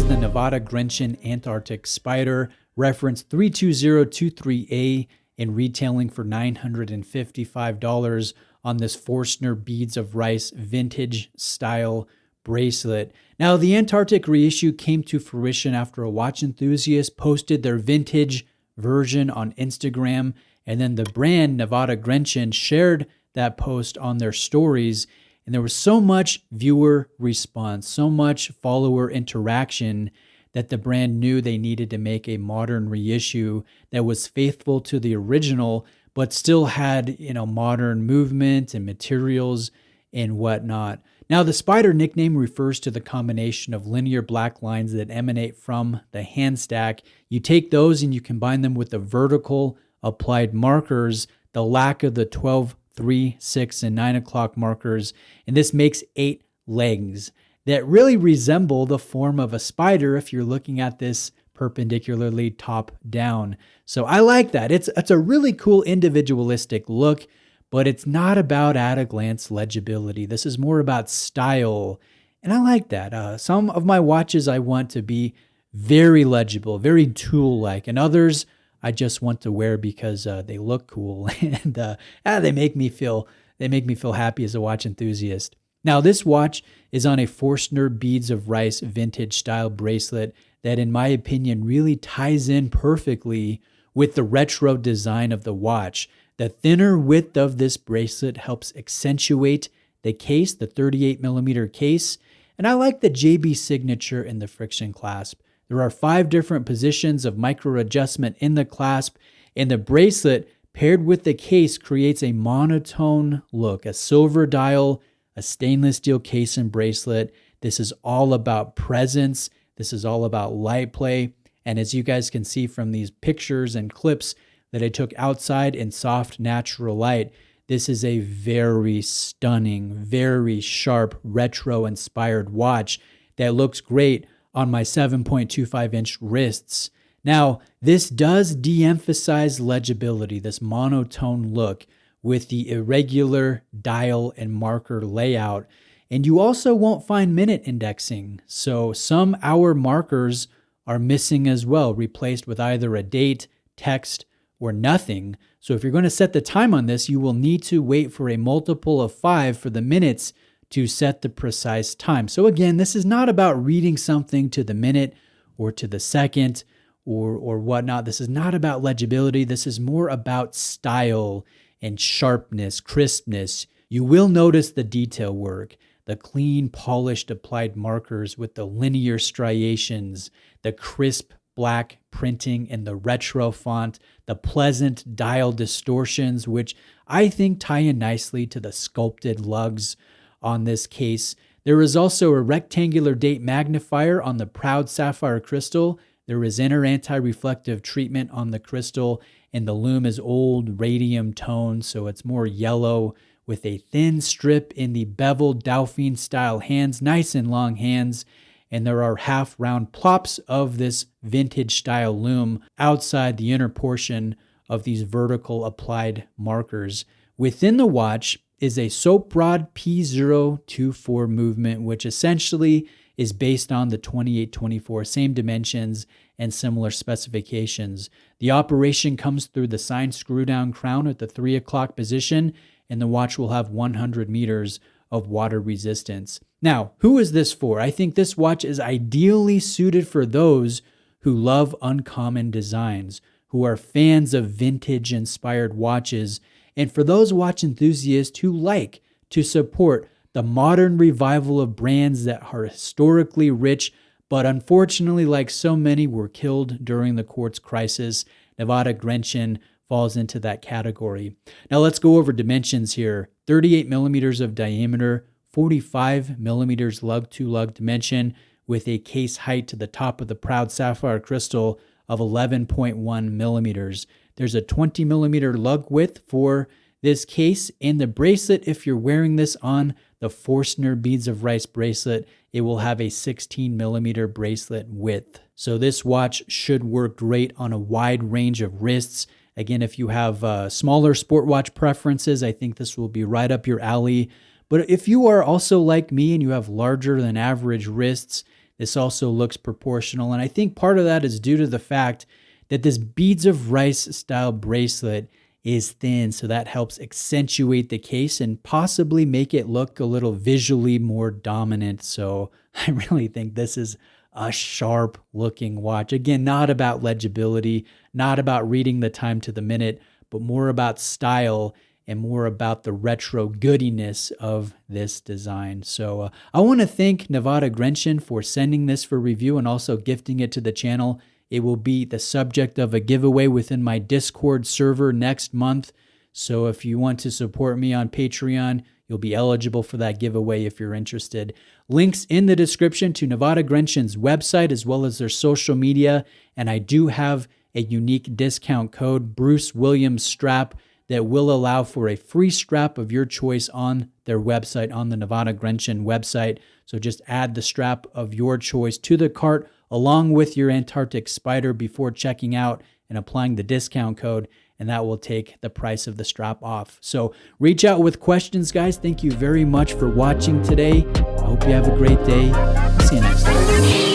the Nivada Grenchen Antarctic Spider, reference 32023A, and retailing for $955 on this Forstner Beads of Rice vintage style bracelet. Now, the Antarctic reissue came to fruition after a watch enthusiast posted their vintage version on Instagram, and then the brand Nivada Grenchen shared that post on their stories, and there was so much viewer response, so much follower interaction that the brand knew they needed to make a modern reissue that was faithful to the original, but still had, modern movement and materials and whatnot. Now, the spider nickname refers to the combination of linear black lines that emanate from the hand stack. You take those and you combine them with the vertical applied markers, the lack of the 12, 3, 6, and 9 o'clock markers, and this makes 8 legs that really resemble the form of a spider if you're looking at this perpendicularly top down. So I like that. It's a really cool individualistic look, but it's not about at-a-glance legibility. This is more about style, and I like that. Some of my watches I want to be very legible, very tool-like, and others I just want to wear because they look cool and they make me feel happy as a watch enthusiast. Now, this watch is on a Forstner Beads of Rice vintage style bracelet that, in my opinion, really ties in perfectly with the retro design of the watch. The thinner width of this bracelet helps accentuate the case, the 38 millimeter case, and I like the JB signature in the friction clasp. There are 5 different positions of micro adjustment in the clasp, and the bracelet paired with the case creates a monotone look, a silver dial, a stainless steel case and bracelet. This is all about presence. This is all about light play. And as you guys can see from these pictures and clips that I took outside in soft natural light, this is a very stunning, very sharp, retro-inspired watch that looks great on my 7.25-inch wrists. Now, this does de-emphasize legibility, this monotone look with the irregular dial and marker layout. And you also won't find minute indexing. So some hour markers are missing as well, replaced with either a date, text, or nothing. So if you're going to set the time on this, you will need to wait for a multiple of 5 for the minutes to set the precise time. So again, this is not about reading something to the minute or to the second or whatnot. This is not about legibility. This is more about style and sharpness, crispness. You will notice the detail work, the clean, polished, applied markers with the linear striations, the crisp black printing in the retro font, the pleasant dial distortions, which I think tie in nicely to the sculpted lugs on this case. There is also a rectangular date magnifier on the proud sapphire crystal. There is inner anti-reflective treatment on the crystal, and the lume is old radium tone, so it's more yellow with a thin strip in the beveled Dauphine style hands, nice and long hands. And there are half round plops of this vintage style lume outside the inner portion of these vertical applied markers. Within the watch is a soap rod P024 movement, which essentially is based on the 2824, same dimensions and similar specifications. The operation comes through the signed screw down crown at the 3 o'clock position, and the watch will have 100 meters of water resistance. Now, who is this for? I think this watch is ideally suited for those who love uncommon designs, who are fans of vintage-inspired watches, and for those watch enthusiasts who like to support the modern revival of brands that are historically rich, but unfortunately, like so many, were killed during the quartz crisis. Nivada Grenchen falls into that category. Now let's go over dimensions here. 38 millimeters of diameter, 45 millimeters lug-to-lug dimension, with a case height to the top of the proud sapphire crystal of 11.1 millimeters. There's a 20 millimeter lug width for this case. In the bracelet, if you're wearing this on the Forstner Beads of Rice bracelet, it will have a 16 millimeter bracelet width. So this watch should work great on a wide range of wrists. Again, if you have smaller sport watch preferences, I think this will be right up your alley. But if you are also like me and you have larger than average wrists, This also looks proportional. And I think part of that is due to the fact that this beads of rice style bracelet is thin. So that helps accentuate the case and possibly make it look a little visually more dominant. So I really think this is a sharp looking watch. Again, not about legibility, not about reading the time to the minute, but more about style and more about the retro goodiness of this design. So I want to thank Nivada Grenchen for sending this for review and also gifting it to the channel. It will be the subject of a giveaway within my Discord server next month. So if you want to support me on Patreon, you'll be eligible for that giveaway if you're interested. Links in the description to Nivada Grenchen's website as well as their social media. And I do have a unique discount code, Bruce Williams Strap, that will allow for a free strap of your choice on their website, on the Nivada Grenchen website. So just add the strap of your choice to the cart along with your Antarctic Spider before checking out and applying the discount code, and that will take the price of the strap off. So reach out with questions, guys. Thank you very much for watching today. I hope you have a great day. See you next time.